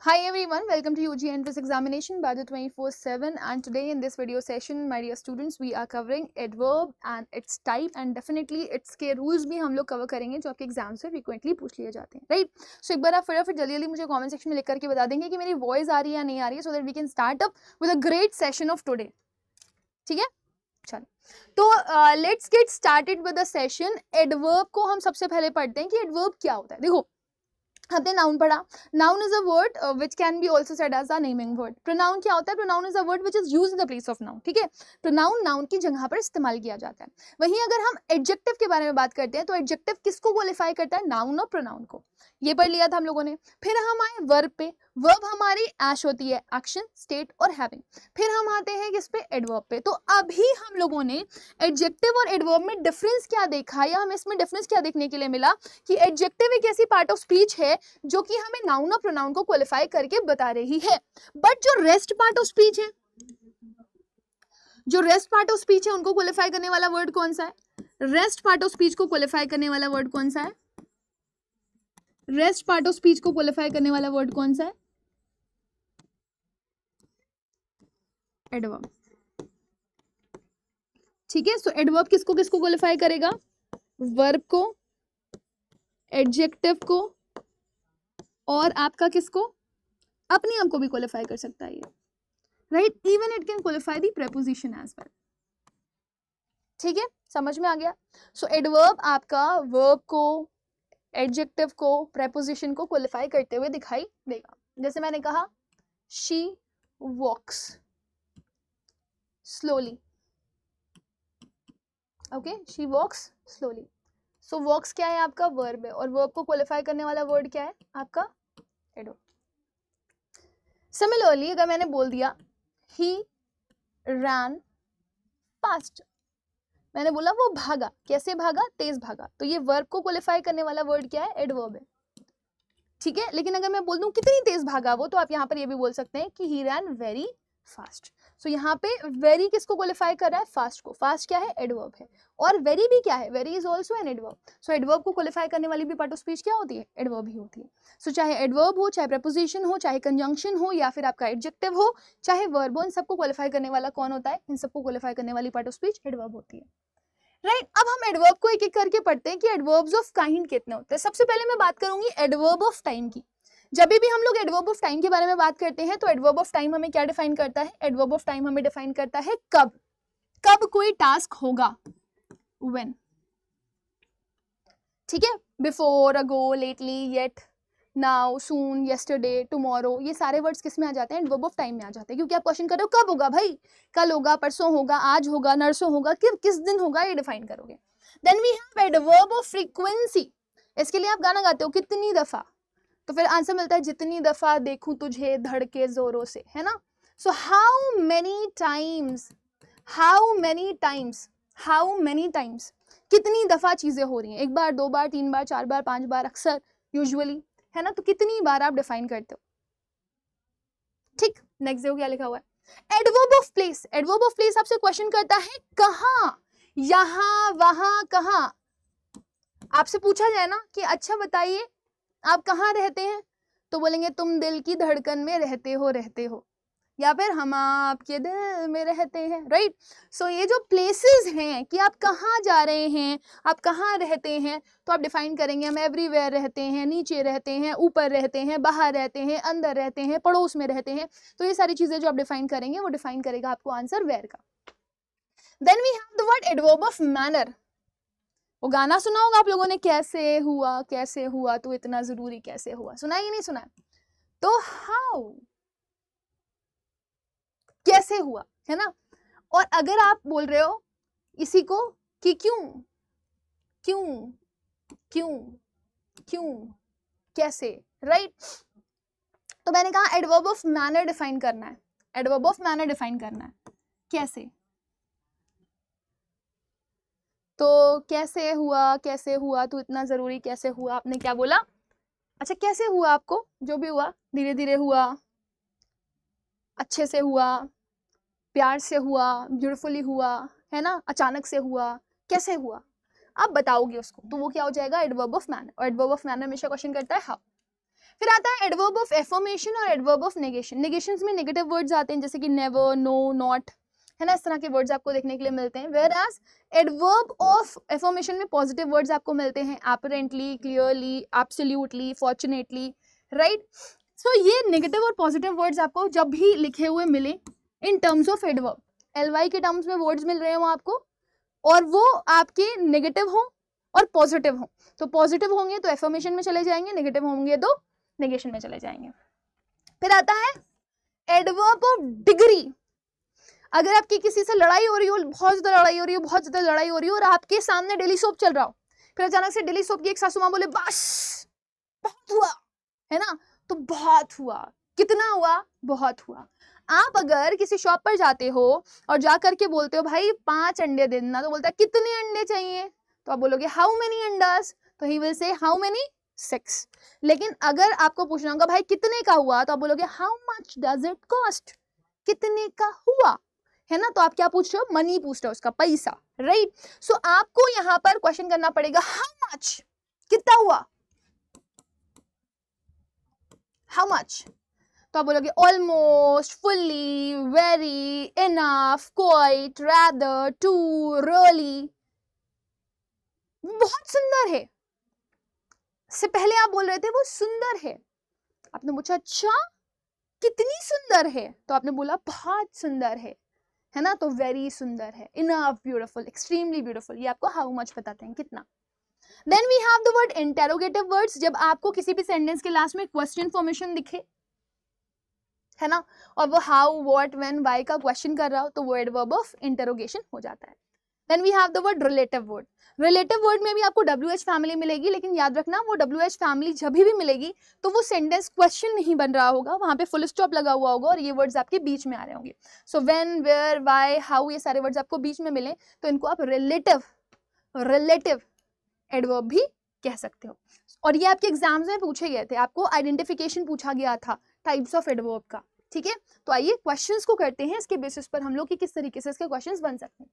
Hi everyone, welcome to UG Entrance Examination by the 24/7 and today in this video session my dear students we are covering adverb and its type and definitely its के rules भी हम लोग cover करेंगे जो आपके exam से frequently पूछ लिए जाते हैं राइट सो एक बार आप फटाफट जल्दी जल्दी मुझे कमेंट सेक्शन में लिख करके बता देंगे कि मेरी वॉइस आ रही है या नहीं आ रही है so that we can start up with a great session of today. ठीक है चलो तो let's get started with the session. Adverb को हम सबसे पहले पढ़ते हैं कि एडवर्ब क्या होता है। देखो हमने नाउन पढ़ा। Noun is a word which can be also said as a naming word. Pronoun क्या होता है? Pronoun is a word which is used in the place of noun. ठीक है, प्रोनाउन नाउन की जगह पर इस्तेमाल किया जाता है। वहीं अगर हम एडजेक्टिव के बारे में बात करते हैं तो एडजेक्टिव किसको क्वालिफाई करता है? नाउन और प्रोनाउन को। ये पढ़ लिया था हम लोगों ने। फिर हम आए वर्ब पे। वर्ब हमारी ऐश होती है एक्शन, स्टेट और हैविंग। फिर हम आते हैं किस पे? एडवर्ब पे। तो अभी हम लोगों ने एडजेक्टिव और एडवर्ब में डिफरेंस क्या देखा या हमें इसमें डिफरेंस क्या देखने के लिए मिला कि एडजेक्टिव एक ऐसी पार्ट ऑफ स्पीच है जो कि हमें नाउन और प्रोनाउन को क्वालिफाई करके बता रही है। बट जो रेस्ट पार्ट ऑफ स्पीच है, जो रेस्ट पार्ट ऑफ स्पीच है उनको क्वालिफाई करने वाला वर्ड कौन सा है? रेस्ट पार्ट ऑफ स्पीच को क्वालिफाई करने वाला वर्ड कौन सा है? रेस्ट पार्ट ऑफ स्पीच को क्वालिफाई करने वाला वर्ड कौन सा है? एडवर्ब। ठीक है, सो एडवर्ब किसको किसको क्वालिफाई करेगा? वर्ब को, एडजेक्टिव को और आपका किसको? अपने आप को भी क्वालिफाई कर सकता है ये, right. Even it can qualify the preposition as well. ठीक है, समझ में आ गया। सो एडवर्ब आपका वर्ब को, एडजेक्टिव को, प्रेपोजिशन को क्वालिफाई करते हुए दिखाई देगा। जैसे मैंने कहा she walks slowly. Okay, she walks slowly. So walks क्या है? आपका वर्ब है और वर्ब को क्वालिफाई करने वाला वर्ड क्या है? आपका एडवर्ब। सिमिलरली अगर मैंने बोल दिया ही रैन फास्ट, मैंने बोला वो भागा। कैसे भागा? तेज भागा। तो ये वर्ब को क्वालिफाई करने वाला वर्ड क्या है? एडवर्ब है। ठीक है, लेकिन अगर मैं बोल दूं कितनी तेज भागा वो, तो आप यहाँ पर ये भी बोल सकते हैं कि ही रैन वेरी फास्ट। सो यहाँ पे वेरी किसको क्वालिफाई कर रहा है? फास्ट को। फास्ट क्या है? एडवर्ब है। और वेरी भी क्या है? Very is also an adverb. So adverb को क्वालिफाई करने वाली भी पार्ट ऑफ स्पीच क्या होती है? एडवर्ब ही होती है। सो चाहे एडवर्ब हो, चाहे प्रपोजिशन हो, चाहे कंजंक्शन हो या फिर आपका एडजेक्टिव हो, चाहे वर्ब हो, इन सबको क्वालिफाई करने वाला कौन होता है? इन सबको क्वालिफाई करने वाली पार्ट ऑफ स्पीच एडवर्ब होती है, राइट। अब हम एडवर्ब को एक एक करके पढ़ते हैं कि एडवर्ब्स ऑफ काइंड कितने होते हैं। सबसे पहले मैं बात करूंगी एडवर्ब ऑफ टाइम की। जब भी हम लोग एडवर्ब ऑफ टाइम के बारे में बात करते हैं तो एडवर्ब ऑफ टाइम हमें क्या डिफाइन करता है? एडवर्ब ऑफ टाइम हमें डिफाइन करता है कब, कब कोई टास्क होगा, व्हेन। ठीक है, बिफोर, अगो, लेटली, येट, नाउ, सून, येस्टरडे, टुमारो, ये सारे वर्ड्स किस में आ जाते हैं? एडवर्ब ऑफ टाइम में आ जाते हैं। क्योंकि आप क्वेश्चन कर रहे हो कब होगा भाई, कल होगा, परसों होगा, आज होगा, नरसों होगा, किस दिन होगा, ये डिफाइन करोगे। Then we have adverb of frequency. इसके लिए आप गाना गाते हो कितनी दफा, तो फिर आंसर मिलता है जितनी दफा देखूं तुझे धड़के जोरों से, है ना। So how many times, how many times, how many times, कितनी दफा चीजें हो रही हैं। एक बार, दो बार, तीन बार, चार बार, पांच बार, अक्सर, यूजुअली, है ना। तो कितनी बार आप डिफाइन करते हो। ठीक, नेक्स्ट देखो क्या लिखा हुआ है। Adverb of place. Adverb of place आपसे क्वेश्चन करता है कहां, यहां, वहां, कहां। आपसे पूछा जाए ना कि अच्छा बताइए आप कहाँ रहते हैं, तो बोलेंगे तुम दिल की धड़कन में रहते हो, रहते हो, या फिर हम आपके दिल में रहते हैं, राइट। सो ये जो प्लेसेस हैं कि आप कहाँ जा रहे हैं, आप कहाँ रहते हैं, तो आप डिफाइन करेंगे हम एवरीवेयर रहते हैं, नीचे रहते हैं, ऊपर रहते हैं, बाहर रहते हैं, अंदर रहते हैं, पड़ोस में रहते हैं। तो ये सारी चीजें जो आप डिफाइन करेंगे वो डिफाइन करेगा आपको आंसर वेयर का। Then we have the word adverb of manner. वो गाना सुना होगा आप लोगों ने, कैसे हुआ तू इतना जरूरी कैसे हुआ, सुना ही नहीं सुना? तो हाउ, कैसे हुआ, है ना। और अगर आप बोल रहे हो इसी को कि क्यों, क्यों, क्यों, क्यों, कैसे, राइट। तो मैंने कहा एडवर्ब ऑफ मैनर डिफाइन करना है। एडवर्ब ऑफ मैनर डिफाइन करना है कैसे, तो कैसे हुआ तू इतना जरूरी कैसे हुआ, आपने क्या बोला? अच्छा कैसे हुआ, आपको जो भी हुआ, धीरे धीरे हुआ, अच्छे से हुआ, प्यार से हुआ, ब्यूटीफुली हुआ, है ना, अचानक से हुआ, कैसे हुआ, आप बताओगे उसको, तो वो क्या हो जाएगा? Adverb of manner. और एडवर्ब ऑफ मैनर हमेशा क्वेश्चन करता है हाउ। फिर आता है एडवर्ब ऑफ एफर्मेशन और एडवर्ब ऑफ नेगेशन। नेगेशंस में नेगेटिव वर्ड्स आते हैं जैसे कि नेवर, नो, नॉट, है ना, इस तरह के वर्ड्स आपको देखने के लिए मिलते हैं। Whereas adverb of affirmation में पॉजिटिव वर्ड्स आपको मिलते हैं, apparently, clearly, absolutely, fortunately, right. So ये नेगेटिव और पॉजिटिव वर्ड्स आपको जब भी लिखे हुए मिले इन टर्म्स ऑफ एडवर्ब, एलवाई के टर्म्स में वर्ड्स मिल रहे हो आपको और वो आपके नेगेटिव हो और पॉजिटिव हो, तो पॉजिटिव होंगे तो एफर्मेशन में चले जाएंगे, नेगेटिव होंगे तो नेगेशन में चले जाएंगे। फिर आता है एडवर्ब ऑफ डिग्री। अगर आपकी किसी से लड़ाई हो रही हो, बहुत ज्यादा लड़ाई हो रही हो, बहुत ज्यादा लड़ाई हो रही हो और आपके सामने डेली सोप चल रहा हो, फिर अचानक से डेली सोप की एक सासू मां बोले बस बहुत हुआ, है ना, तो बहुत हुआ, कितना हुआ, बहुत हुआ। आप अगर किसी शॉप पर जाते हो और जा करके बोलते हो भाई 5 अंडे देना, तो बोलता है कितने अंडे चाहिए, तो आप बोलोगे हाउ मेनी अंडास, तो he will say how many 6। लेकिन अगर आपको पूछना होगा भाई कितने का हुआ, तो आप बोलोगे how much does it cost, कितने का हुआ, है ना, तो आप क्या पूछ रहे हो, मनी पूछ रहे हो, उसका पैसा, राइट। सो आपको यहाँ पर क्वेश्चन करना पड़ेगा हाउ मच, कितना हुआ, हाउ मच, तो आप बोलोगे almost, fully, very, enough, quite, rather, too, really, बहुत सुंदर है। से पहले आप बोल रहे थे वो सुंदर है, आपने पूछा अच्छा कितनी सुंदर है, तो आपने बोला बहुत सुंदर है ना, तो वेरी सुंदर है, इनफ ब्यूटीफुल, एक्सट्रीमली ब्यूटीफुल, ये आपको हाउ मच बताते हैं, कितना। Then we have the word interrogative words, जब आपको किसी भी सेंटेंस के लास्ट में क्वेश्चन फॉर्मेशन दिखे, है ना, और वो हाउ, व्हाट, व्हेन, व्हाई का क्वेश्चन कर रहा हो, तो वो एडवर्ब ऑफ इंटरोगेशन हो जाता है। Then we have the word relative word. Relative word में भी आपको WH फैमिली मिलेगी, लेकिन याद रखना वो WH फैमिली जब भी मिलेगी तो वो सेंटेंस क्वेश्चन नहीं बन रहा होगा, वहां पे फुल स्टॉप लगा हुआ होगा और ये वर्ड्स आपके बीच में आ रहे होंगे। So when, where, why, how, ये सारे वर्ड्स आपको बीच में मिले तो इनको आप रिलेटिव एडवर्ब भी कह सकते हो। और ये आपके एग्जाम्स में पूछे गए थे, आपको आइडेंटिफिकेशन पूछा गया था टाइप्स ऑफ एडवर्ब का, ठीक है। तो आइए क्वेश्चंस को करते हैं, इसके बेसिस पर हम लोग कि किस तरीके से इसके क्वेश्चंस बन सकते हैं।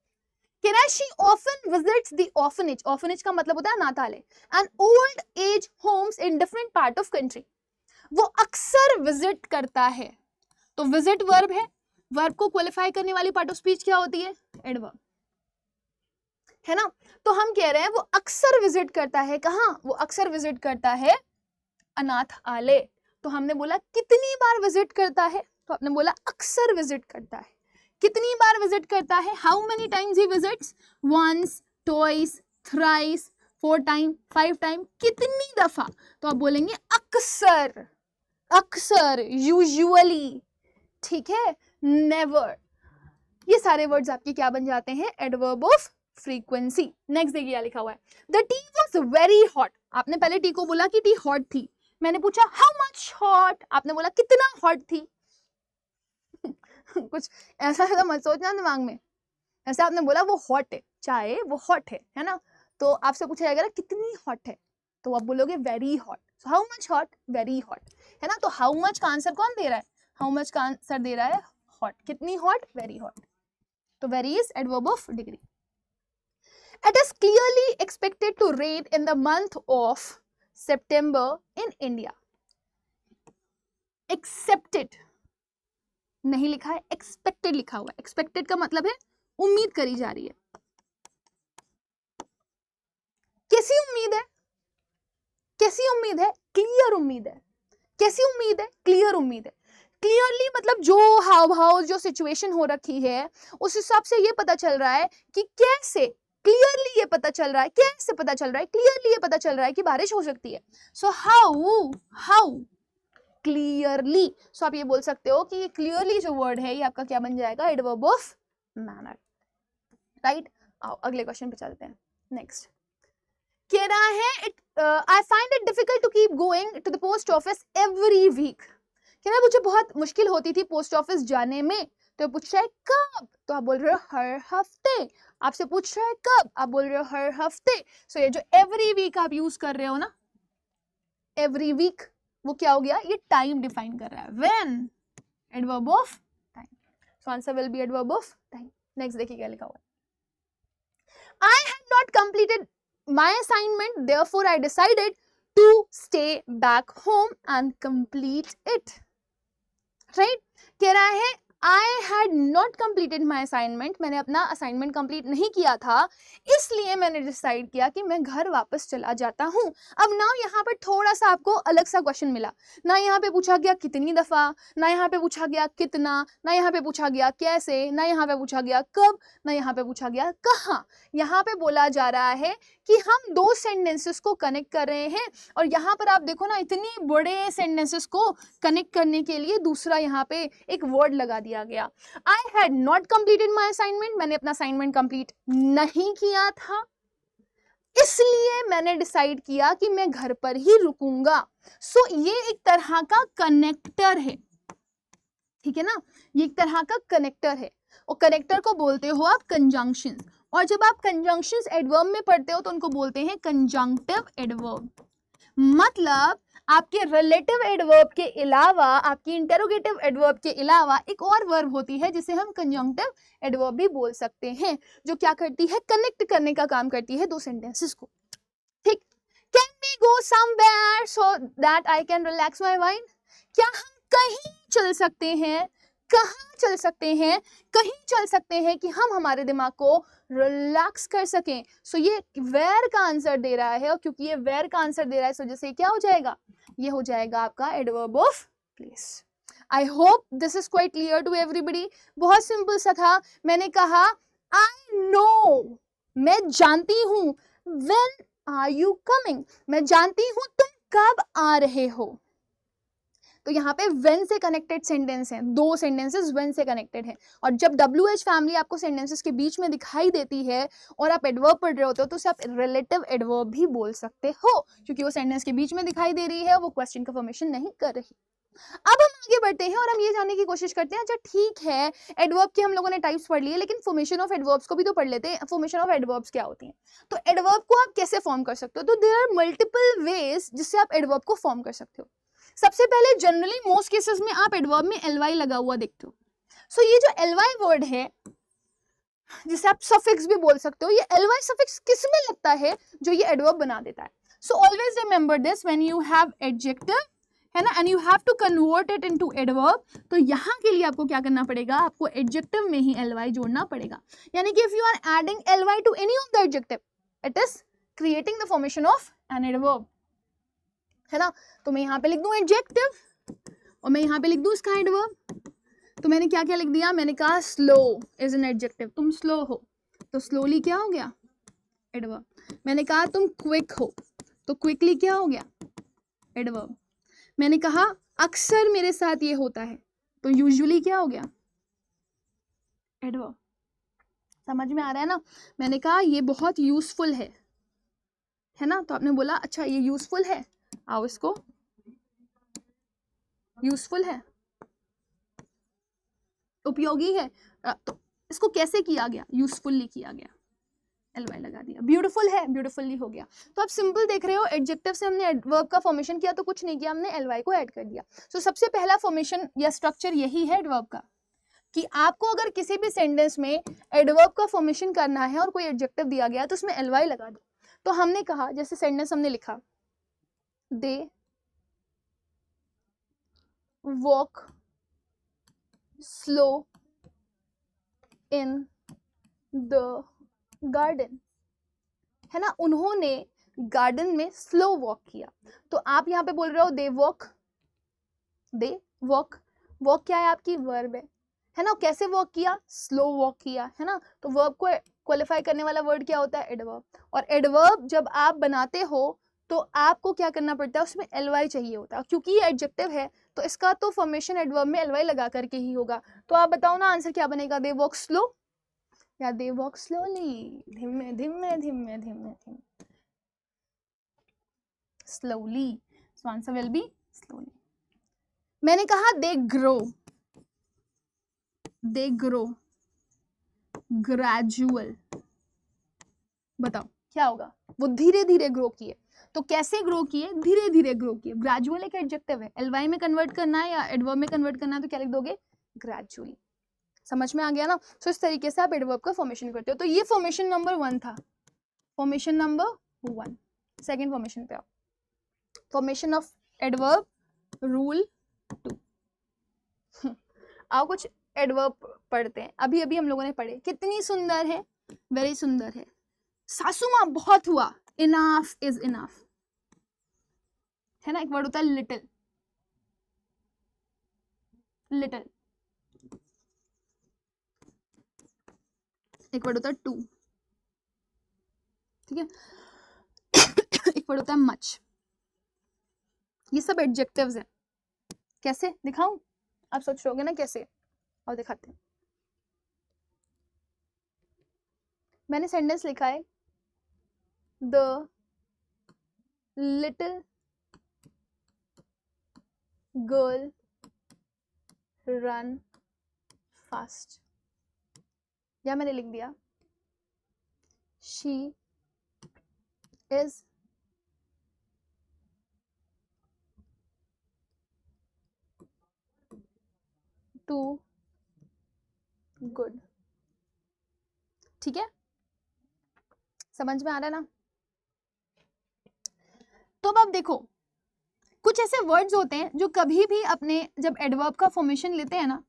Kirashi often visits the orphanage. Orphanage का मतलब होता है अनाथालय, and old age homes in different part of country. वो अक्सर विजिट करता है, तो विजिट वर्ब है, वर्ब को क्वालिफाई करने वाली पार्ट ऑफ स्पीच क्या होती है, एडवर्ब, है ना। तो हम कह रहे हैं वो अक्सर विजिट करता है, कहाँ, वो अक्सर विजिट करता है अनाथालय। तो हमने बोला कितनी बार विजिट करता है, तो आपने बोला अक्सर विजिट करता है, कितनी बार विजिट करता है, how many times he visits, once, twice, thrice, 4 time, 5 time, कितनी दफा, तो आप बोलेंगे अक्सर, अक्सर, यूजुअली, ठीक है, नेवर। ये सारे वर्ड्स आपके क्या बन जाते हैं, एडवर्ब ऑफ फ्रीक्वेंसी। नेक्स्ट देखिए क्या लिखा हुआ है, the T was very hot. आपने पहले टी को बोला कि टी हॉट थी, मैंने पूछा हाउ मच हॉट, आपने बोला कितना हॉट थी। कुछ ऐसा मत सोचना दिमाग में, ऐसा आपने बोला वो हॉट है, चाहे वो हॉट है ना, तो आपसे पूछा जाएगा कितनी हॉट है, तो आप बोलोगे very hot. So how much hot, very hot, है ना। तो हाउ मच का आंसर कौन दे रहा है, हाउ मच का आंसर दे रहा है हॉट, कितनी हॉट, वेरी हॉट, तो very is adverb of degree. It is clearly expected to rain in the month of September in India. Accepted नहीं लिखा है, एक्सपेक्टेड लिखा हुआ है। एक्सपेक्टेड का मतलब है उम्मीद करी जा रही है। कैसी उम्मीद है, कैसी उम्मीद है, क्लियर उम्मीद है। कैसी उम्मीद है, क्लियर उम्मीद है। क्लियरली मतलब जो हाव भाव, जो सिचुएशन हो रखी है उस हिसाब से ये पता चल रहा है कि कैसे, क्लियरली ये पता चल रहा है, कैसे पता चल रहा है, क्लियरली ये पता चल रहा है कि बारिश हो सकती है। सो हाउ क्लियरली, सो आप ये बोल सकते हो कि क्लियरली जो वर्ड है ये आपका क्या बन जाएगा, एडवर्ब ऑफ मैनर, राइट। आओ अगले क्वेश्चन पे चलते हैं। नेक्स्ट कह रहा है I find it difficult to keep going to the post office every week. कह रहा है मुझे बहुत मुश्किल होती थी पोस्ट ऑफिस जाने में, तो पूछ रहा है कब, तो आप बोल रहे हो हर हफ्ते। आपसे पूछ रहा है कब, आप बोल रहे हो हर हफ्ते। सो ये जो एवरी वीक आप यूज कर रहे हो ना, एवरी वीक, वो क्या हो गया, ये टाइम डिफाइन कर रहा है, when, adverb of time. So answer will be adverb of time. Next देखिए क्या लिखा हुआ है, I had not completed my assignment therefore I decided to stay back home and complete it. Right? कह रहा है I had not completed my assignment, मैंने अपना असाइनमेंट कंप्लीट नहीं किया था, इसलिए मैंने डिसाइड किया कि मैं घर वापस चला जाता हूँ। अब ना यहाँ पर थोड़ा सा आपको अलग सा क्वेश्चन मिला, ना यहाँ पे पूछा गया कितनी दफ़ा, ना यहाँ पे पूछा गया कितना, ना यहाँ पे पूछा गया कैसे, ना यहाँ पे पूछा गया कब, ना यहाँ पे पूछा गया कहाँ। यहाँ पे बोला जा रहा है कि हम दो सेंटेंसेस को कनेक्ट कर रहे हैं, और यहाँ पर आप देखो ना, इतनी बड़े सेंटेंसेस को कनेक्ट करने के लिए दूसरा यहाँ पे एक वर्ड लगा दिया गया। I had not completed my assignment, मैंने अपना असाइनमेंट कंप्लीट नहीं किया था, इसलिए मैंने डिसाइड किया कि मैं घर पर ही रुकूंगा। सो ये एक तरह का कनेक्टर है, ठीक है ना, ये एक तरह का कनेक्टर है, और कनेक्टर को बोलते हो आप कंजंक्शन, और जब आप कंजंक्शंस एडवर्ब में पढ़ते हो तो उनको बोलते हैं कंजंक्टिव एडवर्ब। मतलब आपके रिलेटिव एडवर्ब के अलावा, आपकी इंटरोगेटिव एडवर्ब के अलावा एक और वर्ब होती है जिसे हम कंजंक्टिव एडवर्ब भी बोल सकते हैं, जो क्या करती है, कनेक्ट करने का काम करती है दो सेंटेंसेस को। ठीक, can we go somewhere so that I can relax my mind, क्या हम कहीं चल सकते हैं, कहाँ चल सकते हैं, कहीं चल सकते हैं कि हम हमारे दिमाग को रिलैक्स कर सकें। सो ये वेयर का आंसर दे रहा है, और क्योंकि ये वेयर का आंसर दे रहा है इस वजह से क्या हो जाएगा, ये हो जाएगा आपका adverb of place. I hope this is quite clear to everybody. बहुत सिंपल सा था, मैंने कहा आई नो, मैं जानती हूँ, व्हेन आर यू कमिंग, मैं जानती हूँ तुम कब आ रहे हो। तो यहाँ पे व्हेन से कनेक्टेड सेंटेंस है, दो सेंटेंसेस व्हेन से कनेक्टेड है, और जब WH फैमिली आपको सेंटेंसेस के बीच में दिखाई देती है और आप एडवर्ब पढ़ रहे होते हो तो उसे आप रिलेटिव एडवर्ब भी बोल सकते हो, क्योंकि वो सेंटेंस के बीच में दिखाई दे रही है, वो क्वेश्चन का फॉर्मेशन नहीं कर रही। अब हम आगे बढ़ते हैं और हम ये जानने की कोशिश करते हैं, अच्छा ठीक है, एडवर्ब के हम लोगों ने टाइप्स पढ़ लिए, लेकिन फॉर्मेशन ऑफ एडवर्ब्स को भी तो पढ़ लेते हैं। फॉर्मेशन ऑफ एडवर्ब्स क्या होती है, तो एडवर्ब को आप कैसे फॉर्म कर सकते हो, तो देयर आर मल्टीपल वेज जिससे आप एडवर्ब को फॉर्म कर सकते हो। सबसे पहले जनरली मोस्ट केसेस में आप एडवर्ब में ly लगा हुआ देखते हो। सो ये जो ly वर्ड है, जिसे आप सफिक्स भी बोल सकते हो, ये ly सफिक्स किस में लगता है, जो ये एडवर्ब बना देता है। So always remember this, when you have adjective, है ना, and you have to convert it into adverb, तो यहाँ के लिए आपको क्या करना पड़ेगा, आपको एडजेक्टिव में ही ly जोड़ना पड़ेगा। यानी कि if you are adding ly to any of the adjective, it is creating the formation of an adverb, है ना। तो मैं यहाँ पे लिख दूं एडजेक्टिव, और मैं यहाँ पे लिख दूं इसका एडवर्ब। तो मैंने क्या क्या लिख दिया, मैंने कहा स्लो इज एन एडजेक्टिव, तुम स्लो हो, तो स्लोली क्या हो गया, एडवर्ब। मैंने कहा तुम क्विक हो, तो क्विकली क्या हो गया, एडवर्ब। मैंने कहा अक्सर मेरे साथ ये होता है, तो यूजुअली क्या हो गया, एडवर्ब। समझ में आ रहा है ना। मैंने कहा ये बहुत यूजफुल है ना, तो आपने बोला अच्छा ये यूजफुल है, आओ इसको, यूजफुल है, उपयोगी है, तो इसको कैसे किया गया, यूजफुली किया गया, ly लगा दिया। ब्यूटीफुल है, ब्यूटीफुली हो गया। तो आप सिंपल देख रहे हो, एडजेक्टिव से हमने एडवर्ब का फॉर्मेशन किया तो कुछ नहीं किया, हमने ly को ऐड कर दिया। सो सबसे पहला फॉर्मेशन या स्ट्रक्चर यही है एडवर्ब का, कि आपको अगर किसी भी सेंटेंस में एडवर्ब का फॉर्मेशन करना है और कोई एडजेक्टिव दिया गया तो उसमें ly लगा दो। तो हमने कहा, जैसे सेंटेंस हमने लिखा, they walk slow in the garden, है ना, उन्होंने गार्डन में स्लो वॉक किया। तो आप यहाँ पे बोल रहे हो दे वॉक, वॉक क्या है आपकी, वर्ब है ना। कैसे वॉक किया, स्लो वॉक किया, है ना। तो वर्ब को क्वालिफाई करने वाला वर्ड क्या होता है, एडवर्ब। और एडवर्ब जब आप बनाते हो तो आपको क्या करना पड़ता है, उसमें ly चाहिए होता है, क्योंकि ये एडजेक्टिव है तो इसका तो फॉर्मेशन एडवर्ब में ly लगा करके ही होगा। तो आप बताओ ना आंसर क्या बनेगा, दे वॉक स्लो या दे वॉक स्लोली, धीमे धीमे धीमे धीमे धीमे, slowly. So answer will be slowly. मैंने कहा दे ग्रो ग्रेजुअल, बताओ क्या होगा, वो धीरे धीरे ग्रो किए। तो कैसे ग्रो किए, धीरे धीरे ग्रो किए। ग्रेजुअल एक एडजेक्टिव है, ly में कन्वर्ट करना है या एडवर्ब में कन्वर्ट करना है तो क्या लिख दोगे, ग्रेजुअली। समझ में आ गया ना। सो इस तरीके से आप एडवर्ब का फॉर्मेशन करते हो। तो ये फॉर्मेशन नंबर 1 था, फॉर्मेशन नंबर 1। सेकंड फॉर्मेशन पे आओ। Formation of adverb rule 2। आओ कुछ एडवर्ब पढ़ते हैं। अभी अभी हम लोगों ने पढ़े, कितनी सुंदर है, वेरी सुंदर है। सासू माँ बहुत हुआ, इनफ इज इनफ, है ना। एक वर्ड होता है लिटिल, लिटिल। एक वर्ड होता है टू, ठीक है। एक वर्ड होता है मच। ये सब एडजेक्टिव्स हैं। कैसे दिखाऊं? आप सोच रहे होगे ना कैसे, और दिखाते हैं। मैंने सेंटेंस लिखा है, the little girl run fast, या मैंने लिख दिया शी इज टू गुड। ठीक है, समझ में आ रहा है ना। तो अब आप देखो, कुछ ऐसे वर्ड्स होते हैं जो कभी भी अपने जब एडवर्ब का फॉर्मेशन लेते हैं ना,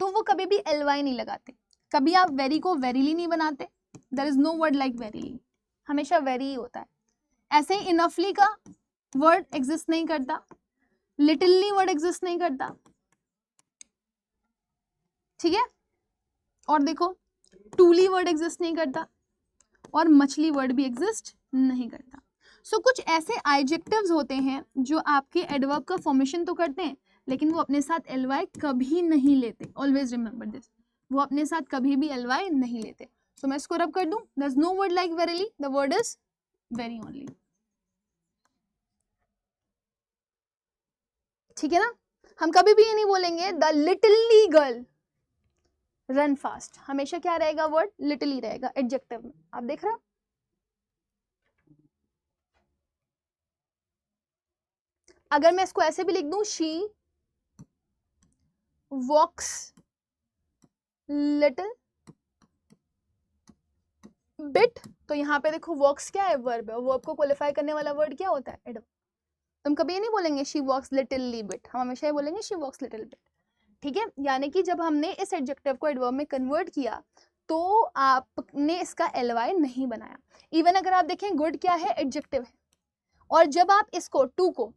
तो वो कभी भी एलवाई नहीं लगाते। कभी आप वेरी को वेरीली नहीं बनाते, there is no word like verily, हमेशा वेरी ही होता है। ऐसे ही इनफली का वर्ड एग्जिस्ट नहीं करता, लिटिलली वर्ड एग्जिस्ट नहीं करता, ठीक है। और देखो, टूली वर्ड एग्जिस्ट नहीं करता, और मछली वर्ड भी एग्जिस्ट नहीं करता। सो कुछ ऐसे एडजेक्टिव्स होते हैं जो आपके एडवर्ब का फॉर्मेशन तो करते हैं, लेकिन वो अपने साथ एलवाई कभी नहीं लेते। ऑलवेज रिमेंबर दिस, वो अपने साथ कभी भी एलवाई नहीं लेते। सो मैं इसको रब कर दूं, there is no word like verily, the word is very only. ठीक है ना। हम कभी भी ये नहीं बोलेंगे the littlely girl run fast, हमेशा क्या रहेगा, वर्ड लिटिल ही रहेगा एडजेक्टिव में। आप देख रहे हो, अगर मैं इसको ऐसे भी लिख दूं, शी वॉक्स लिटिल बिट, तो यहाँ पे देखो वॉक्स क्या है, वर्ब है, वर्ब को क्वालिफाई करने वाला वर्ड क्या होता है, एडवर्ब। तुम कभी ये नहीं बोलेंगे शी वॉक्स लिटिलली बिट, हम हमेशा ये बोलेंगे शी वॉक्स लिटिल बिट। ठीक है, यानी कि जब हमने इस एडजेक्टिव को एडवर्ब में कन्वर्ट किया तो आपने इसका एलवाई नहीं बनाया। इवन अगर आप देखें, गुड क्या है, एडजेक्टिव है, और जब आप इसको टू को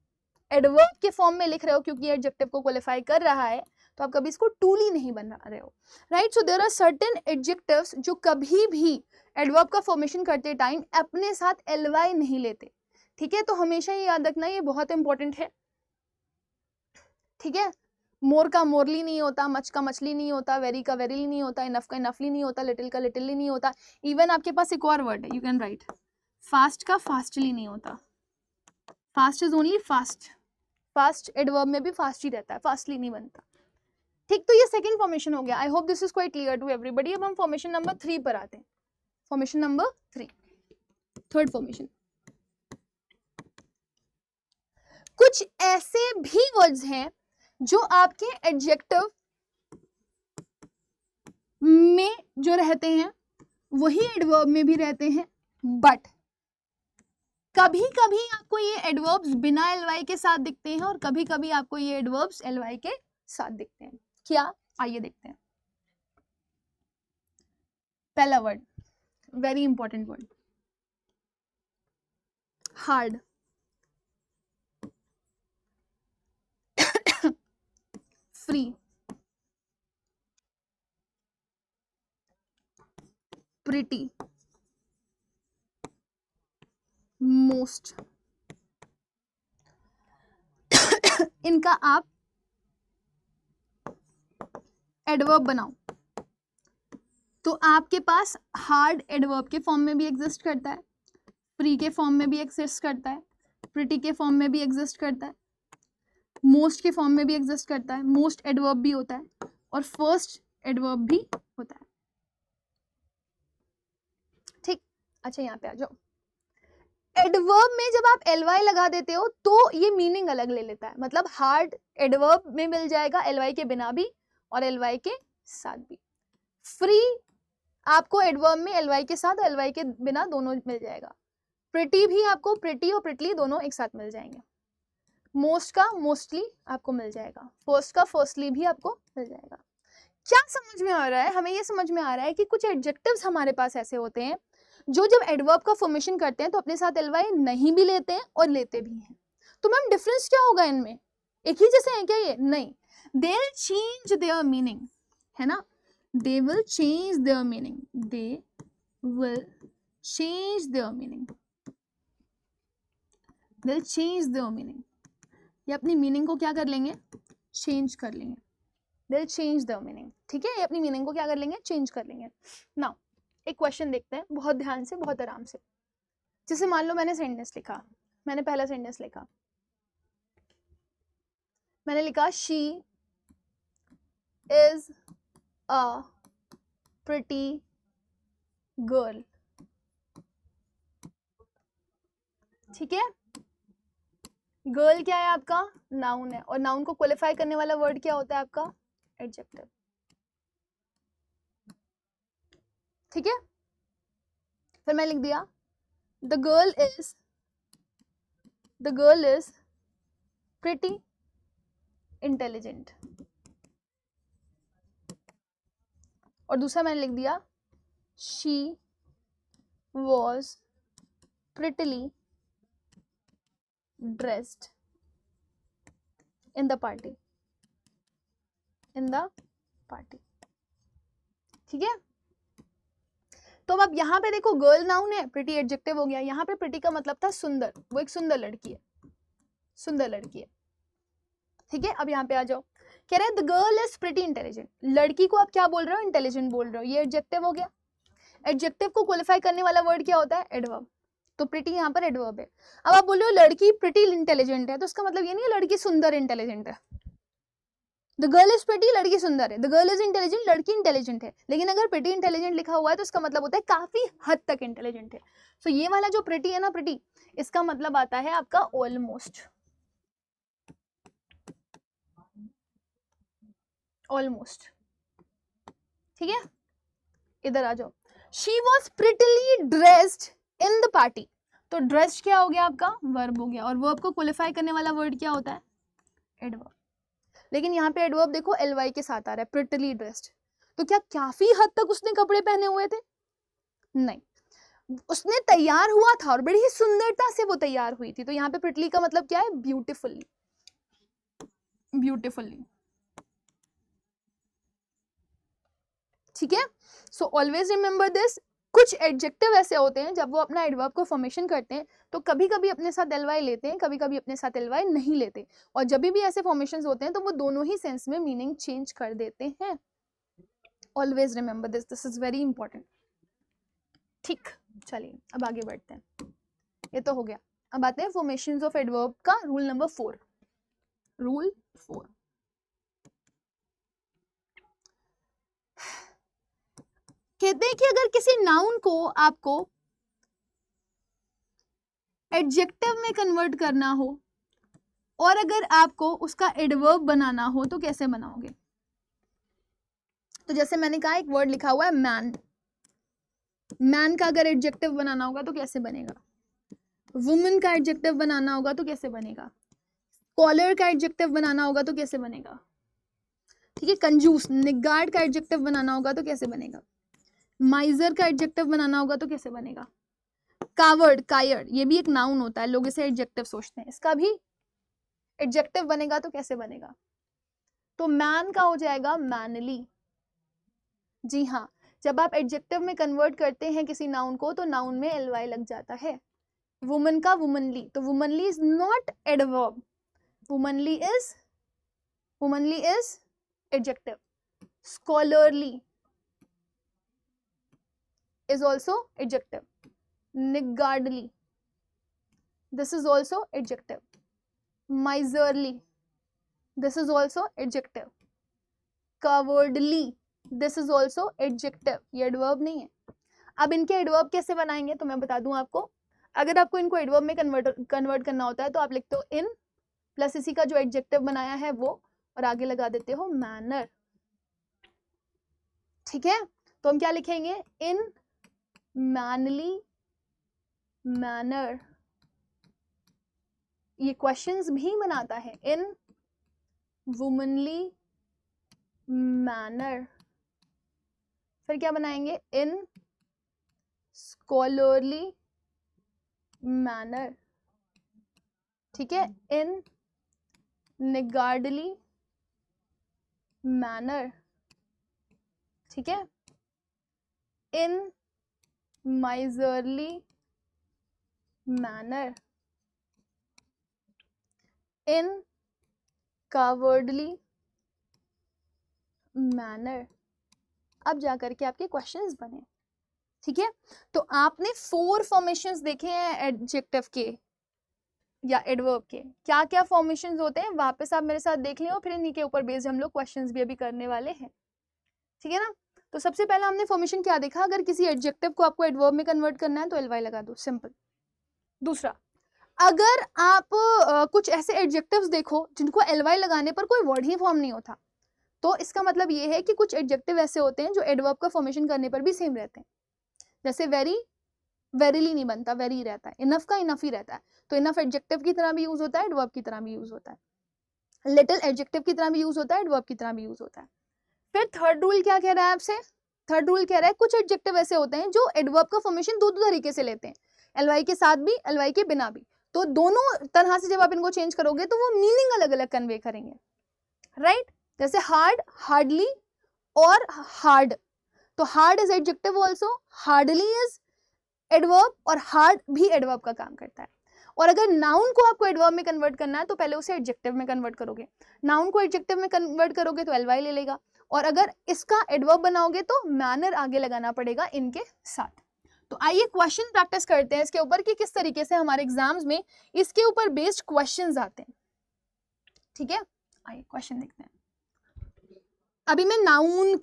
एडवर्ब के फॉर्म में लिख रहे हो क्योंकि एडजेक्टिव को क्वालिफाई कर रहा है, तो आप कभी इसको टूली नहीं बना रहे हो, right. So there are certain adjectives जो कभी भी एडवर्ब का फॉर्मेशन करते टाइम अपने साथ एलवाई नहीं लेते। ठीक है, तो हमेशा ये याद रखना, ये बहुत इंपॉर्टेंट है। ठीक है, मोर का मोरली नहीं होता, मच का मछली नहीं होता, वेरी का वेरीली नहीं होता, इनफ का इनफली नहीं होता, लिटिल का लिटिलली नहीं होता। इवन आपके पास एक और वर्ड है, यू कैन राइट, फास्ट का फास्टली नहीं होता, fast is only fast, fast adverb में भी फास्ट ही रहता है, फास्टली नहीं बनता। ठीक, तो ये सेकंड फॉर्मेशन हो गया। I hope this is quite clear to everybody. अब हम फॉर्मेशन नंबर 3 पर आते हैं। Formation number 3, third formation. कुछ ऐसे भी वर्ड्स हैं जो आपके एडजेक्टिव में जो रहते हैं वही एडवर्ब में भी रहते हैं, बट कभी कभी आपको ये एडवर्ब्स बिना एलवाई के साथ दिखते हैं और कभी कभी आपको ये एडवर्ब्स एलवाई के साथ दिखते हैं। क्या, आइए देखते हैं। पहला word, very important word, hard, free, pretty, most. इनका आप एडवर्ब बनाओ तो आपके पास हार्ड एडवर्ब के फॉर्म में भी एग्जिस्ट करता है, फ्री के फॉर्म में भी एग्जिस्ट करता है, प्रिटी के फॉर्म में भी एग्जिस्ट करता है, मोस्ट के फॉर्म में भी एग्जिस्ट करता है, मोस्ट एडवर्ब भी होता है और फर्स्ट एडवर्ब भी होता है। ठीक, अच्छा यहाँ पे आ जाओ। एडवर्ब में जब आप एलवाई लगा देते हो तो ये मीनिंग अलग ले लेता है, मतलब हार्ड एडवर्ब में मिल जाएगा एलवाई के बिना भी और एलवाई के साथ भी। फ्री आपको एडवर्ब में एलवाई के साथ एलवाई के बिना दोनों मिल जाएगा। प्रिटी भी आपको, प्रिटी और प्रिटली दोनों एक साथ मिल जाएंगे। मोस्ट का मोस्टली आपको मिल जाएगा, फर्स्ट का फर्स्टली भी आपको मिल जाएगा। क्या समझ में आ रहा है? हमें ये समझ में आ रहा है कि कुछ एडजेक्टिव्स हमारे पास ऐसे होते हैं जो जब एडवर्ब का फॉर्मेशन करते हैं तो अपने साथ एलवाई नहीं भी लेते हैं और लेते भी हैं। तो मैम डिफरेंस क्या होगा इनमें? एक ही जैसे हैं क्या ये? नहीं, they will change their meaning, है ना, they will change their meaning, they will change their meaning, they will change their meaning. ये अपनी मीनिंग को क्या कर लेंगे? चेंज कर लेंगे, they will change their meaning. ठीक है, ये अपनी मीनिंग को क्या कर लेंगे? चेंज कर लेंगे। नाउ एक क्वेश्चन देखते हैं बहुत ध्यान से, बहुत आराम से। जैसे मान लो मैंने सेंटेंस लिखा, मैंने पहला सेंटेंस लिखा, मैंने लिखा she is a pretty girl. ठीक है, गर्ल क्या है आपका? नाउन है, और नाउन को क्वालिफाई करने वाला वर्ड क्या होता है आपका? एडजेक्टिव। ठीक है, फिर मैं लिख दिया the girl is pretty intelligent, और दूसरा मैंने लिख दिया she was prettily dressed in the party, in the party. ठीक है, तो अब यहाँ पे देखो गर्ल नाउन है, प्रिटी एडजेक्टिव हो गया। यहाँ पे प्रिटी का मतलब था सुंदर, वो एक सुंदर लड़की है, सुंदर लड़की है। ठीक है, अब यहाँ पे आ जाओ, कह रहे हैं the girl is pretty intelligent. लड़की को आप क्या बोल रहे हो? इंटेलिजेंट बोल रहे हो, ये एडजेक्टिव हो गया। एडजेक्टिव को क्वालिफाई करने वाला वर्ड क्या होता है? एडवर्ब। तो प्रिटी यहाँ पर एडवर्ब है। अब आप बोल रहे हो लड़की प्रिटी इंटेलिजेंट है, तो उसका मतलब ये नहीं है लड़की सुंदर इंटेलिजेंट है। द गर्ल इज प्रिटी, लड़की सुंदर है। द गर्ल इज इंटेलिजेंट, लड़की इंटेलिजेंट है। लेकिन अगर प्रिटी इंटेलिजेंट लिखा हुआ है तो उसका मतलब होता है काफी हद तक इंटेलिजेंट है। तो ये वाला जो प्रिटी है ना, प्रिटी, इसका मतलब आता है आपका ऑलमोस्ट, ऑलमोस्ट। ठीक है, इधर आ जाओ, she was prettily dressed in the party. तो ड्रेस्ड क्या हो गया आपका? वर्ब हो गया, और वर्ब को क्वालिफाई करने वाला वर्ड क्या होता है? एडवर्ब। लेकिन यहाँ पे एडवर्ब देखो एलवाई के साथ आ रहा है, प्रिटिली ड्रेस्ड। तो क्या काफी हद तक उसने कपड़े पहने हुए थे? नहीं, उसने तैयार हुआ था और बड़ी ही सुंदरता से वो तैयार हुई थी। तो यहाँ पे प्रिटिली का मतलब क्या है? Beautifully, beautifully. ठीक है, सो ऑलवेज रिमेंबर दिस। कुछ एडजेक्टिव ऐसे होते हैं जब वो अपना एडवर्ब को फॉर्मेशन करते हैं तो कभी कभी अपने साथ एलवाई लेते हैं, कभी कभी अपने साथ एलवाई नहीं लेते, और जब भी ऐसे फॉर्मेशंस होते हैं तो वो दोनों ही सेंस में मीनिंग चेंज कर देते हैं। Always remember this, this is very important. ठीक, चलिए अब आगे बढ़ते हैं। ये तो हो गया। अब आते हैं फॉर्मेशंस ऑफ एडवर्ब का रूल नंबर 4। रूल 4, कहते हैं कि अगर किसी नाउन को आपको एडजेक्टिव में कन्वर्ट करना हो और अगर आपको उसका एडवर्ब बनाना हो तो कैसे बनाओगे? तो जैसे मैंने कहा एक वर्ड लिखा हुआ है मैन, मैन का अगर एडजेक्टिव बनाना होगा तो कैसे बनेगा? वुमन का एडजेक्टिव बनाना होगा तो कैसे बनेगा? स्कॉलर का एडजेक्टिव बनाना होगा तो कैसे बनेगा? ठीक है, कंजूस, निगार्ड का एडजेक्टिव बनाना होगा तो कैसे बनेगा? माइजर का एडजेक्टिव बनाना होगा तो कैसे बनेगा? कावर्ड, कायर्ड, ये भी एक नाउन होता है, लोग इसे एडजेक्टिव सोचते हैं, इसका भी एडजेक्टिव बनेगा तो कैसे बनेगा? तो मैन का हो जाएगा मैनली। जी हाँ, जब आप एडजेक्टिव में कन्वर्ट करते हैं किसी नाउन को तो नाउन में एलवाई लग जाता है। वुमन का वुमनली, तो womanly is not adverb, womanly is adjective. Scholarly is also adjective. Niggardly, this is also adjective. Miserly, this is also adjective. Cowardly, this is also adjective. ये adverb नहीं है। अब इनके adverb कैसे बनाएंगे तो मैं बता दूं आपको। अगर आपको इनको adverb में कन्वर्ट करना होता है तो आप लिखते हो in प्लस इसी का जो adjective बनाया है वो, और आगे लगा देते हो manner। ठीक है, तो हम क्या लिखेंगे? in manly मैनर, ये क्वेश्चंस भी बनाता है, इन वुमनली मैनर। फिर क्या बनाएंगे, इन स्कॉलरली मैनर, ठीक है, इन निगार्डली मैनर, ठीक है, इन माइजरली मैनर, इन कावर्डली मैनर। अब जाकर के आपके क्वेश्चंस बने, ठीक है। तो आपने 4 फॉर्मेशंस देखे हैं एडजेक्टिव के या एडवर्ब के। क्या क्या फॉर्मेशंस होते हैं वापस आप मेरे साथ देख लें, और फिर इन्हीं के ऊपर बेस्ड हम लोग क्वेश्चंस भी अभी करने वाले हैं, ठीक है ना। तो सबसे पहला हमने फॉर्मेशन क्या देखा, अगर किसी एडजेक्टिव को आपको एडवर्ब में कन्वर्ट करना है तो एलवाई लगा दो, सिंपल। दूसरा, अगर आप कुछ ऐसे एडजेक्टिव्स देखो जिनको एलवाई लगाने पर कोई वर्ड ही फॉर्म नहीं होता, तो इसका मतलब ये है कि कुछ एडजेक्टिव ऐसे होते हैं जो एडवर्ब का फॉर्मेशन करने पर भी सेम रहते हैं। जैसे वेरी, वेरीली नहीं बनता, वेरी रहता है। इनफ का इनफ ही रहता है, तो इनफ एडजेक्टिव की तरह भी यूज होता है, एडवर्ब की तरह भी यूज होता है। लिटिल एडजेक्टिव की तरह भी यूज होता है, एडवर्ब की तरह भी यूज होता है। फिर थर्ड रूल क्या कह रहा है आपसे, थर्ड रूल कह रहा है कुछ एडजेक्टिव ऐसे होते हैं जो एडवर्ब का फॉर्मेशन दो तरीके से लेते हैं, एलवाई के साथ भी, एलवाई के बिना भी। तो दोनों तरह से जब आप इनको चेंज करोगे तो वो मीनिंग अलग अलग कन्वे करेंगे, राइट। जैसे हार्ड, हार्डली और हार्ड, तो hard is adjective also, hardly is adverb, और हार्ड भी एडवर्ब का काम करता है। और अगर नाउन को आपको एडवर्ब में कन्वर्ट करना है तो पहले उसे एडजेक्टिव में कन्वर्ट करोगे, नाउन को एडजेक्टिव में कन्वर्ट करोगे तो एलवाई ले लेगा, और अगर इसका एडवर्ब बनाओगे तो मैनर आगे लगाना पड़ेगा इनके साथ। तो आइए क्वेश्चन प्रैक्टिस करते हैं इसके ऊपर कि किस तरीके से हमारे एग्जाम्स में इसके ऊपर बेस्ड क्वेश्चंस आते हैं, ठीक है। आइए क्वेश्चन देखते हैं। अभी मैं नाउन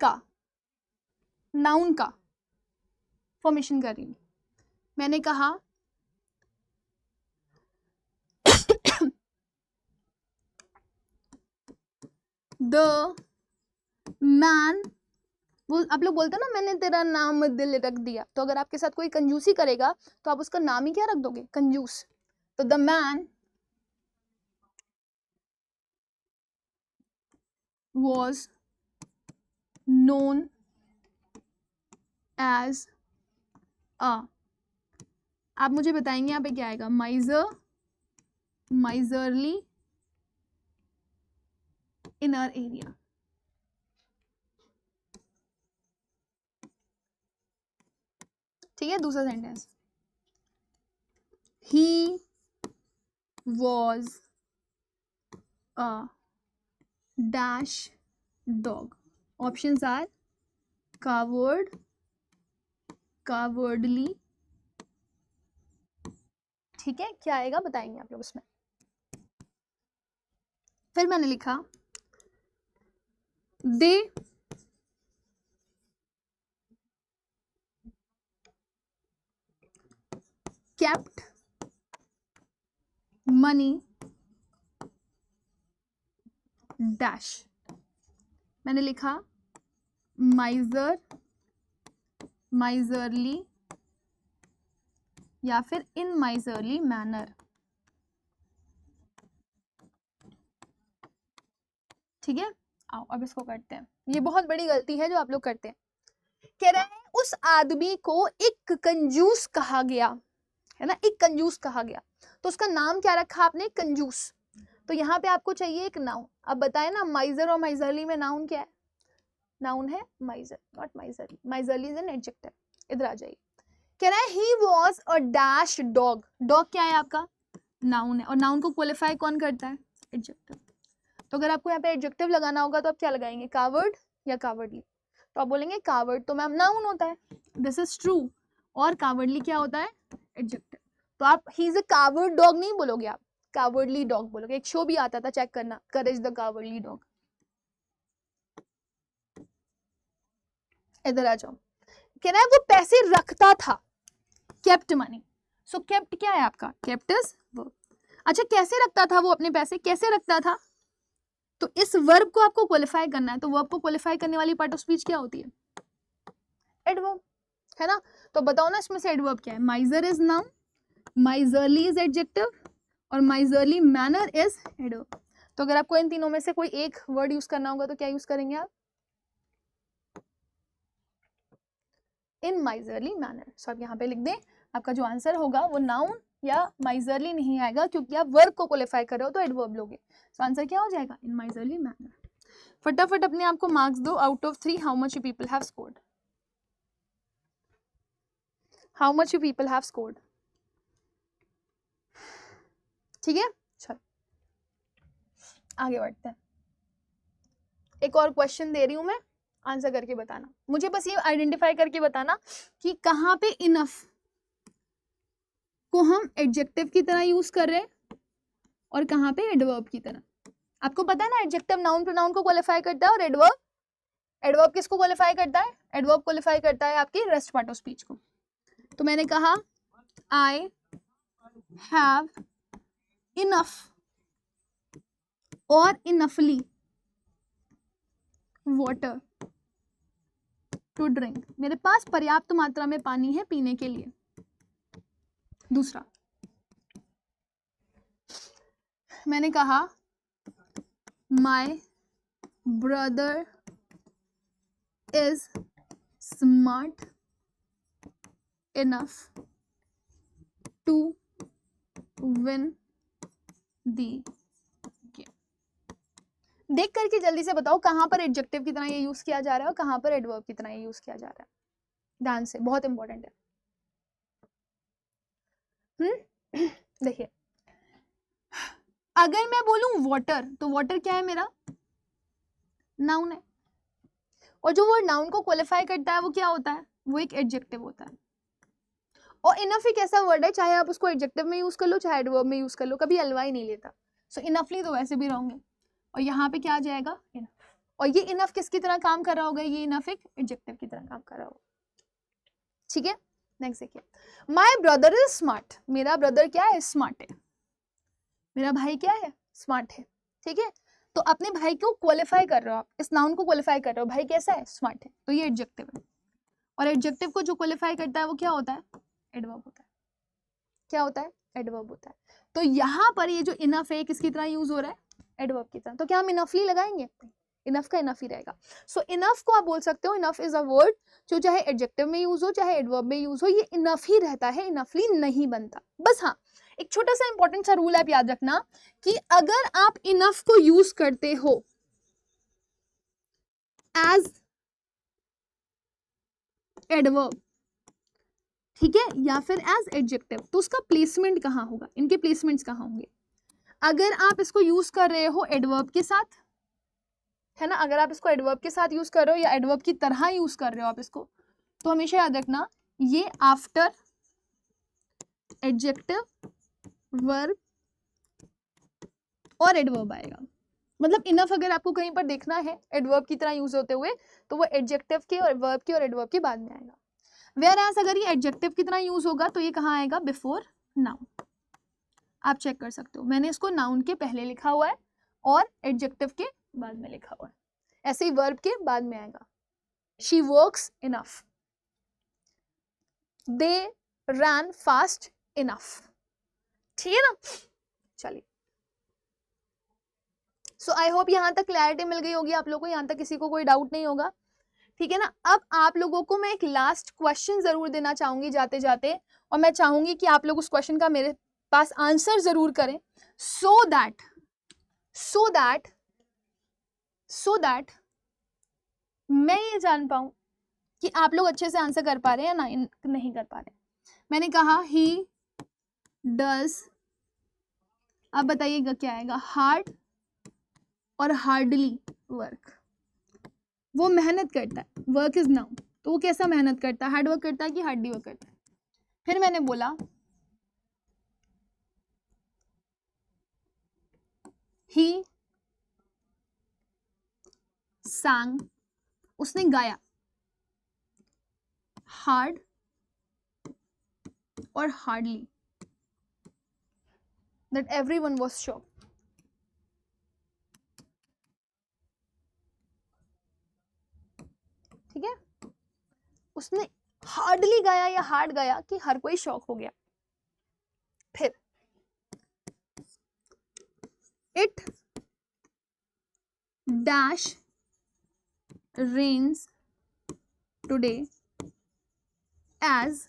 का फॉर्मेशन कर रही हूं। मैंने कहा द मैन, वो आप लोग बोलते हैं ना मैंने तेरा नाम दिल रख दिया, तो अगर आपके साथ कोई कंजूसी करेगा तो आप उसका नाम ही क्या रख दोगे, कंजूस। तो the man was known as a, आप मुझे बताएंगे यहाँ पे क्या आएगा, miser, miserly in our area. ठीक है, दूसरा sentence, he was a dash dog. Options are coward, cowardly, ठीक है। क्या आएगा बताएंगे आप लोग उसमें। फिर मैंने लिखा दे kept money डैश, मैंने लिखा माइजर, माइजरली, या फिर इन माइजरली मैनर, ठीक है। आओ अब इसको करते हैं, ये बहुत बड़ी गलती है जो आप लोग करते हैं। कह रहा है उस आदमी को एक कंजूस कहा गया, है ना, एक कंजूस कहा गया, तो उसका नाम क्या रखा आपने, कंजूस। तो यहाँ पे आपको चाहिए एक नाउन। अब बताए ना माइजर और माइजरली में नाउन क्या है, नाउन है माइजर, not miserly, miserly is an adjective. इधर आ जाइए, कह रहा है ही was a dash dog, dog क्या है आपका, नाउन है, और नाउन को क्वालिफाई कौन करता है, एडजेक्टिव। तो अगर आपको यहाँ पे एडजेक्टिव लगाना होगा तो आप क्या लगाएंगे, कावर्ड या कावर्डली। तो आप बोलेंगे कावर्ड तो मैम नाउन होता है, दिस इज ट्रू, और कावर्डली क्या होता है, एडजेक्टिव। तो आप he is a coward dog नहीं बोलोगे, आप कावर्डली डॉग बोलोगे। एक शो भी आता था, चेक करना, करेज द कावर्डली डॉग। इधर आ जाओ, कह रहा है वो पैसे रखता था, केप्ट मनी। सो केप्ट क्या है आपका, केप्ट इज वर्ब। अच्छा कैसे रखता था वो अपने पैसे, कैसे रखता था, तो इस वर्ब को आपको क्वालिफाई करना है। तो वर्ब को क्वालिफाई करने वाली पार्ट ऑफ स्पीच क्या होती है, एडवर्ब, है ना। तो बताओ ना इसमें से एडवर्ब क्या है, माइजर is noun, miserly is adjective और miserly manner is adverb. तो अगर आपको इन तीनों में से कोई एक वर्ड यूज करना होगा तो क्या यूज करेंगे आप? इन miserly manner. सो आप यहाँ पे लिख दें, आपका जो आंसर होगा वो नाउन या miserly नहीं आएगा क्योंकि आप वर्ब को क्वालिफाई कर रहे हो तो एडवर्ब लोगे. सो आंसर क्या हो जाएगा? इन miserly manner. फटाफट अपने आप को मार्क्स दो. Out of 3 how much you people have scored? How much you people have scored? ठीक है, चलो आगे बढ़ते हैं. एक और क्वेश्चन दे रही हूं मैं, आंसर करके बताना. मुझे बस ये आइडेंटिफाई करके बताना कि कहाँ पे इनफ को हम एडजेक्टिव की तरह यूज कर रहे हैं और कहाँ पे एडवर्ब की तरह. आपको पता है ना, एडजेक्टिव नाउन प्रोनाउन को क्वालिफाई करता है और एडवर्ब किसको क्वालिफाई करता है? एडवर्ब क्वालिफाई करता है आपकी रेस्ट पार्ट ऑफ स्पीच को. तो मैंने कहा आई हैव इनफ और इनफली वाटर टू ड्रिंक. मेरे पास पर्याप्त मात्रा में पानी है पीने के लिए. दूसरा, मैंने कहा my brother is smart enough to win the game. देख करके जल्दी से बताओ कहां पर एडजेक्टिव की तरह ये यूज किया जा रहा है और कहां पर एडवर्ब की तरह ये यूज किया जा रहा है. ध्यान से, बहुत इंपॉर्टेंट है. देखिए, अगर मैं बोलूं वाटर तो वाटर क्या है? मेरा नाउन है. और जो वर्ड नाउन को क्वालिफाई करता है वो क्या होता है? वो एक एडजेक्टिव होता है. और इनफ एक ऐसा वर्ड है, चाहे आप उसको एडजेक्टिव में यूज कर लो चाहे एडवर्ब में यूज कर लो, कभी एलवाई नहीं लेता. सो इनफली तो वैसे भी रहोगे. और यहाँ पे क्या आ जाएगा? इनफ. और ये इनफ किसकी तरह काम कर रहा होगा? ये इनफ एक एडजेक्टिव की तरह काम कर रहा होगा. ठीक है, नेक्स्ट देखिए. My brother is smart. मेरा ब्रदर क्या है? स्मार्ट है. मेरा भाई क्या है? स्मार्ट है. ठीक है, तो अपने भाई को क्वालिफाई कर रहे हो आप, इस नाउन को क्वालिफाई कर रहे हो. भाई कैसा है? स्मार्ट है. तो ये एडजेक्टिव है. और एडजेक्टिव को जो क्वालिफाई करता है वो क्या होता है? एडवर्ब होता है. क्या होता है? एडवर्ब होता है. तो यहाँ पर ये जो इनफ है किसकी तरह यूज हो रहा है? एडवर्ब की तरह. तो क्या हम इनफली लगाएंगे? इनफ का इनफ ही रहेगा. सो इनफ को आप बोल सकते हो, इनफ इज अ वर्ड जो चाहे एडजेक्टिव में यूज हो चाहे एडवर्ब में यूज हो, ये इनफ ही रहता है, इनफली नहीं बनता. बस हाँ, एक छोटा सा इंपॉर्टेंट सा रूल आप याद रखना कि अगर आप इनफ को यूज करते हो एज एडवर्ब, ठीक है, या फिर एज एडजेक्टिव, तो उसका प्लेसमेंट कहाँ होगा? इनके प्लेसमेंट्स कहाँ होंगे? अगर आप इसको यूज कर रहे हो एडवर्ब के साथ, है ना, अगर आप इसको एडवर्ब के साथ यूज कर रहे हो या एडवर्ब की तरह यूज कर रहे हो आप इसको, तो हमेशा याद रखना ये आफ्टर एडजेक्टिव, वर्ब और एडवर्ब आएगा. मतलब इनफ अगर आपको कहीं पर देखना है एडवर्ब की तरह यूज होते हुए तो वो एडजेक्टिव के और वर्ब के और एडवर्ब के बाद में आएगा. वेयर एज अगर ये एडजेक्टिव की तरह यूज होगा तो ये कहाँ आएगा? Before noun. आप चेक कर सकते हो, मैंने इसको नाउन के पहले लिखा हुआ है और एडजेक्टिव के बाद में लिखा हुआ है. ऐसे ही वर्ब के बाद में आएगा. She works enough, they run fast enough. ठीक है ना? चलिए, सो आई होप यहाँ तक क्लैरिटी मिल गई होगी आप लोगों को, यहाँ तक किसी को कोई डाउट नहीं होगा. ठीक है ना? अब आप लोगों को मैं एक लास्ट क्वेश्चन जरूर देना चाहूंगी जाते जाते, और मैं चाहूंगी कि आप लोग उस क्वेश्चन का मेरे पास आंसर जरूर करें सो दैट मैं ये जान पाऊं कि आप लोग अच्छे से आंसर कर पा रहे हैं या नहीं कर पा रहे. मैंने कहा ही डज, अब बताइएगा क्या आएगा? हार्ड और हार्डली वर्क. वो मेहनत करता है, वर्क इज नाउन, तो वो कैसा मेहनत करता है? हार्ड वर्क करता है कि हार्डली वर्क करता है? फिर मैंने बोला ही sang, उसने गाया, हार्ड और hardly, that everyone was shocked. ठीक है, उसने हार्डली गाया या हार्ड गाया कि हर कोई शॉक हो गया. फिर it dash rains today as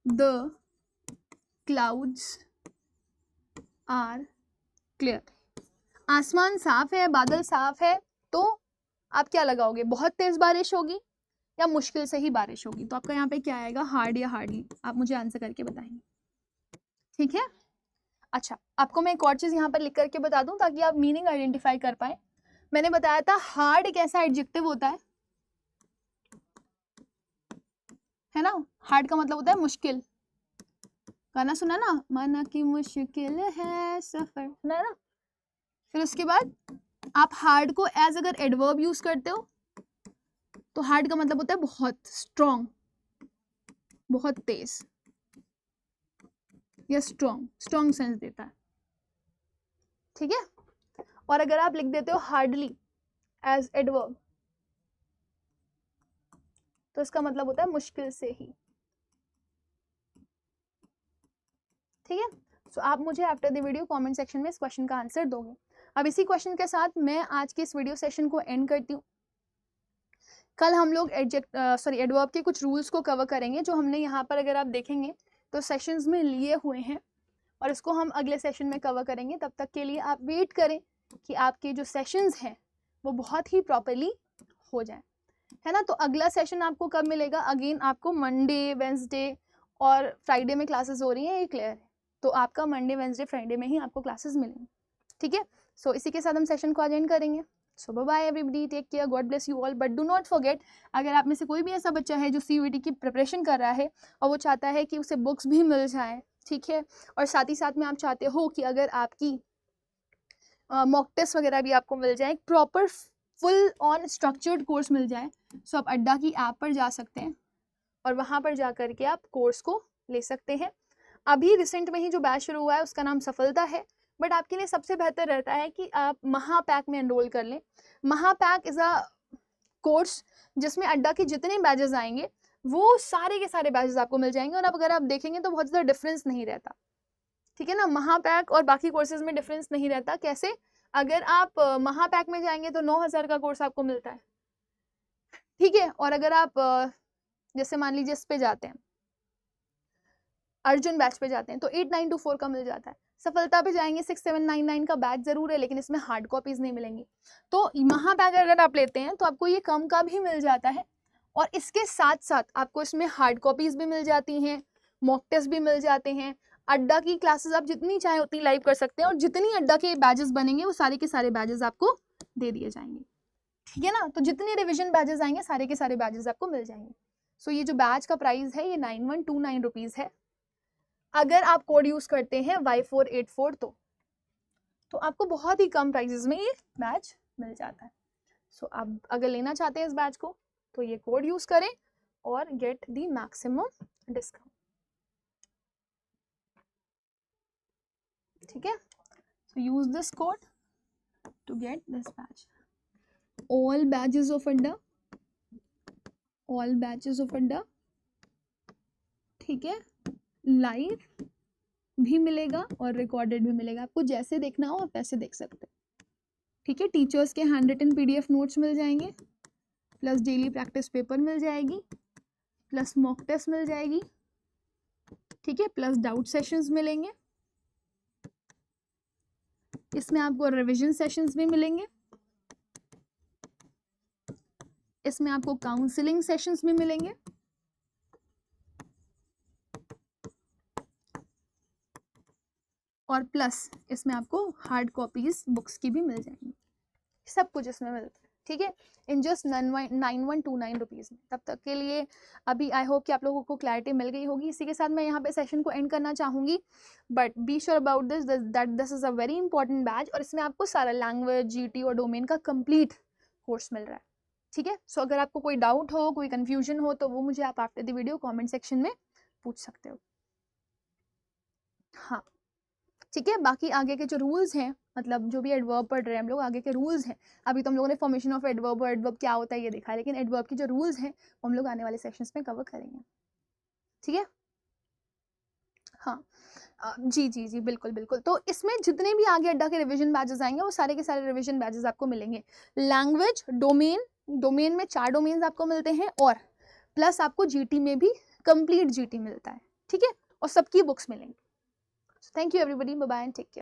the clouds are clear. आसमान साफ है, बादल साफ है, तो आप क्या लगाओगे? बहुत तेज बारिश होगी या मुश्किल से ही बारिश होगी? तो आपका यहाँ पे क्या आएगा? हार्ड या हार्डली? आप मुझे आंसर करके बताएंगे, ठीक है। अच्छा, आपको मैं एक और चीज यहाँ पर लिख करके बता दूं ताकि आप मीनिंग आइडेंटिफाई कर पाए। मैंने बताया था हार्ड एक ऐसा एडजेक्टिव होता है ना। हार्ड का मतलब होता है मुश्किल। गाना सुना ना, माना कि मुश्किल है सफर, सुना है ना। फिर उसके बाद आप हार्ड को एज अगर एडवर्ब यूज करते हो तो हार्ड का मतलब होता है बहुत स्ट्रॉन्ग, बहुत तेज या स्ट्रॉन्ग सेंस देता है, ठीक है। और अगर आप लिख देते हो हार्डली एज एडवर्ब तो इसका मतलब होता है मुश्किल से ही, ठीक है। सो आप मुझे after the video comment section में इस क्वेश्चन का आंसर दोगे। अब इसी क्वेश्चन के साथ मैं आज की इस वीडियो सेशन को एंड करती हूँ। कल हम लोग एडवर्ब के कुछ रूल्स को कवर करेंगे जो हमने यहाँ पर अगर आप देखेंगे तो सेशंस में लिए हुए हैं, और इसको हम अगले सेशन में कवर करेंगे। तब तक के लिए आप वेट करें कि आपके जो सेशंस हैं वो बहुत ही प्रॉपरली हो जाए, है ना। तो अगला सेशन आपको कब मिलेगा? अगेन आपको मंडे, वेंसडे और फ्राइडे में क्लासेस हो रही हैं, ये क्लियर है। तो आपका मंडे, वेंसडे, फ्राइडे में ही आपको क्लासेस मिलेंगे, ठीक है। सो इसी के साथ हम सेशन को अटेंड करेंगे। So bye bye everybody, take care, God bless you all. But do not forget, अगर आप में से कोई भी ऐसा बच्चा है जो सीयूईटी की प्रिपरेशन कर रहा है और वो चाहता है कि उसे बुक्स भी मिल जाए, ठीक है, और साथ ही साथ में आप चाहते हो कि अगर आपकी मॉक टेस्ट वगैरह भी आपको मिल जाए, proper full on structured course मिल जाए, सो आप अड्डा की ऐप पर जा सकते हैं और वहाँ पर जा करके आप कोर्स को ले सकते हैं। अभी रिसेंट में ही जो बैच शुरू हुआ है उसका नाम सफलता है, बट आपके लिए सबसे बेहतर रहता है कि आप महापैक में एनरोल कर लें। महापैक इज़ अ कोर्स जिसमें अड्डा के जितने बैचेस आएंगे वो सारे के सारे बैचेस आपको मिल जाएंगे, और अब अगर आप देखेंगे तो बहुत ज़्यादा डिफरेंस नहीं रहता, ठीक है ना। महापैक और बाकी कोर्सेज में डिफरेंस नहीं रहता। कैसे? अगर आप महापैक में जाएंगे तो 9,000 का कोर्स आपको मिलता है, ठीक है। और अगर आप जैसे मान लीजिए इस पे जाते हैं, अर्जुन बैच पे जाते हैं तो 8924 का मिल जाता है। सफलता पे जाएंगे 6799 का बैच जरूर है, लेकिन इसमें हार्ड कॉपीज नहीं मिलेंगी। तो महापैक अगर आप लेते हैं तो आपको ये कम का भी मिल जाता है, और इसके साथ साथ आपको इसमें हार्ड कॉपीज भी मिल जाती हैं, मॉक टेस्ट भी मिल जाते हैं। अड्डा की क्लासेस आप जितनी चाहे उतनी लाइव कर सकते हैं, और जितनी अड्डा के बैचेस बनेंगे वो सारे के सारे बैचेस आपको दे दिए जाएंगे, ठीक है ना। तो जितने रिविजन बैचेस आएंगे सारे के सारे बैचेस आपको मिल जाएंगे। सो ये जो बैच का प्राइस है ये 9129 रुपीज़ है। अगर आप कोड यूज करते हैं Y484 तो आपको बहुत ही कम प्राइसेस में ये बैच मिल जाता है। सो आप अगर लेना चाहते हैं इस बैच को तो ये कोड यूज करें और गेट द मैक्सिमम डिस्काउंट, ठीक है। So use this code to get this batch. All batches of Adda, ठीक है, लाइव भी मिलेगा और रिकॉर्डेड भी मिलेगा। आपको जैसे देखना हो आप वैसे देख सकते हैं, ठीक है। टीचर्स के हैंड रिटन PDF नोट्स मिल जाएंगे, प्लस डेली प्रैक्टिस पेपर मिल जाएगी, प्लस मॉक टेस्ट मिल जाएगी, ठीक है, प्लस डाउट सेशंस मिलेंगे। इसमें आपको रिवीजन सेशंस भी मिलेंगे, इसमें आपको काउंसलिंग सेशंस भी मिलेंगे, और प्लस इसमें आपको हार्ड कॉपीज बुक्स की भी मिल जाएंगी। सब कुछ इसमें मिलता है, ठीक है, इन जस्ट 9129 रुपीज़ में। तब तक के लिए अभी आई होप कि आप लोगों को क्लैरिटी मिल गई होगी। इसी के साथ मैं यहाँ पे सेशन को एंड करना चाहूँगी, but be sure about this that this is a very important batch, और इसमें आपको सारा लैंग्वेज, GT और डोमेन का कंप्लीट कोर्स मिल रहा है, ठीक है। सो अगर आपको कोई डाउट हो, कोई कन्फ्यूजन हो तो वो मुझे आप after the video comment section में पूछ सकते हो, हाँ, ठीक है। बाकी आगे के जो रूल्स हैं, मतलब जो भी एडवर्ब पढ़ रहे हैं हम लोग, आगे के रूल्स हैं, अभी तो हम लोगों ने फॉर्मेशन ऑफ एडवर्ब और एडवर्ब क्या होता है ये देखा है, लेकिन एडवर्ब की जो रूल्स हैं वो हम लोग आने वाले सेशंस में कवर करेंगे, ठीक है, हाँ। जी जी जी, बिल्कुल बिल्कुल। तो इसमें जितने भी आगे अड्डा के रिवीजन बैचेस आएंगे वो सारे के सारे रिवीजन बैचेस आपको मिलेंगे। लैंग्वेज, डोमेन, डोमेन में 4 डोमेन्स आपको मिलते हैं, और प्लस आपको जीटी में भी कंप्लीट जीटी मिलता है, ठीक है, और सबकी बुक्स मिलेंगी। Thank you everybody, bye bye and take care.